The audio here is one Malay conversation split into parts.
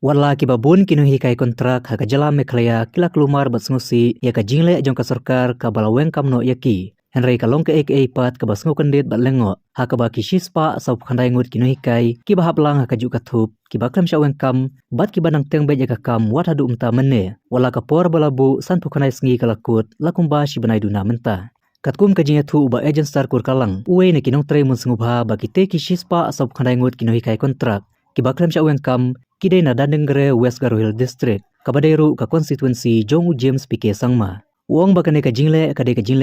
Warla ki babun kinu hikai kontrak haka jala meklaya kila kelumar batsngusi ya ka jingle jong ka sarkar ka balaweng kamno yaki. Henry kalong ke ek eipat ka basngu kendit bat lengo haka ba ki shispa asau khandai ngut kinu hikai ki bahap lang haka juk kathup ki baklam syaweng kam bat ki banang teng beja ka kam wat hadu umta menne wala ka por balabu san pukhanai sngi kalakut lakumba shi banai duna menta. Katkum ka jinya thu uba agent star kur kalang uwe ne kinong tre mun sngubha ba ki te ki shispa asau khandai ngut kinu hikai kontrak ki baklam syaweng kam kidai na Dandenggere West Garo Hill District kabaderu ka constituency Jongu James PK Sangma uang bakane ka jingle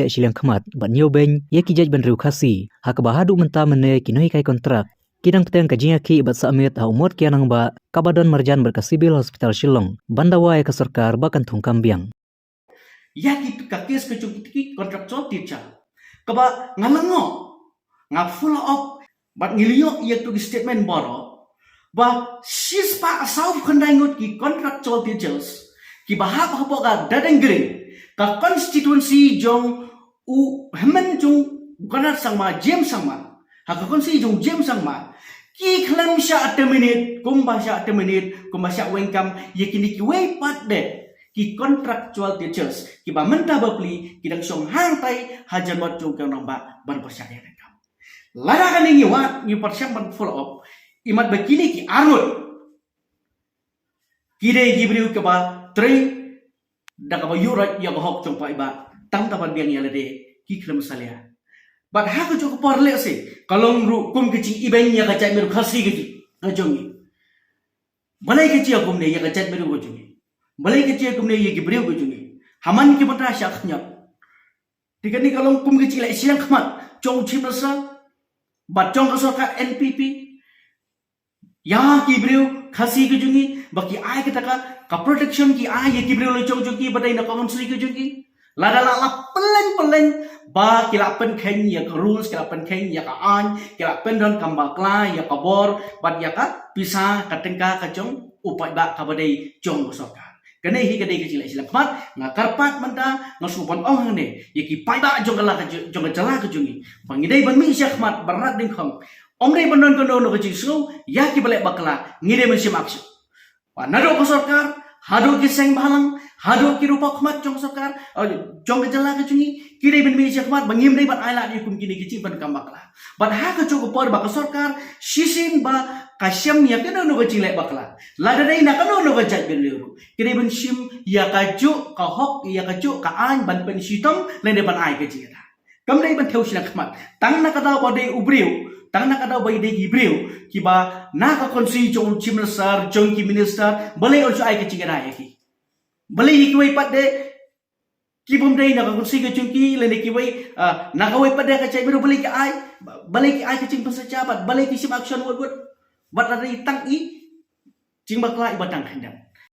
silang khamat ban nyobeng ye ki jaj ban riu khasi hak bahadu menta mene kinoi kai kontrak kidang peteng ka jinya ki bat samit ha umot kianang ba kabadon marjan ber ka civil hospital Shillong bandawa ka sarkar bakan thungkam biang ya ki ka kes ke cukti kontraktual teacher kaba ngalango nga follow up bat ngiliyo ye tu statement boro ba sispa asau khandai ngut ki contractual teachers ki bahap hapo ka Dandenggere ka constituency jong u hemen jong ganat sangma James sangma ha ka constituency jong James sangma ki klam sha terminate kumba sha wengkam ye kini ki way pat de ki contractual teachers ki ba menta bapli ki dang song hang tai hajan wat jong ka namba ban pasya de kam lara kan ni wat ni persiam ban follow up imat begini ki arut kide gibriu ke ba tre da ka ba yurat ya ba hok chong pa iba tam taban biang ya lede ki klem salia bat ha ko jok parle se kalong ru kum ki chi iben ya ka chai meru khasi ki ka jongi balai ki chi akum ne ya ka chai meru ko jongi balai ki chi akum ne ye gibriu ko jongi haman ki bata syak nyap tikani kalong kum ki chi la siang khmat chong chim rasa bat chong ka ka NPP ya ki breu khasi ke jungi baki ai ke taka ka protection ki ai ye ki breu lo chong chong ki badai na country ke jungi la pelen ba ki la pen khen ya ka rules ki la pen khen ya ka an ki la pen don kamba kla ya ka bor bat ya ka pisa ka tengka ka chong upai ba ka badai chong soka kene hi kadai ke sila kmat nga karpat manta nga supan ong ne ye ki pai ba jong kala ka jong jala ke jungi bangidai ban mi syak mat barat ding khong omre bandon kono no kecisu ya ki balek bakla ngire mensim aksi panado ko sarkar hado ki seng balang hado ki rupa khmat jong sarkar jong jala ke chungi kire ben mi khmat bangim dei bat aila ni kum kini kici ban kam bakla bat ha ka chok por ba sarkar shisin ba kasyam ya kono no kecilek bakla lada dei na kono no kajat ben leru kire ben sim ya ka juk ka hok ya ka juk ka an ban pen sitong le de ban ai ke jira kam dei ban theu sila khmat tang na ka da ba dei ubriu tang nak ada bayi degi breu kiba nak konsi jong chimnasar jong ki minister balai on ai ke cingara ki balai ki wai pat de ki bom dei nak konsi ke jong ki le ki wai nak wai pat de ka cai beru balai ki ai ke cing pasaja bat balai ki sim action wot bat ada tang i cing bakla ibatang khandam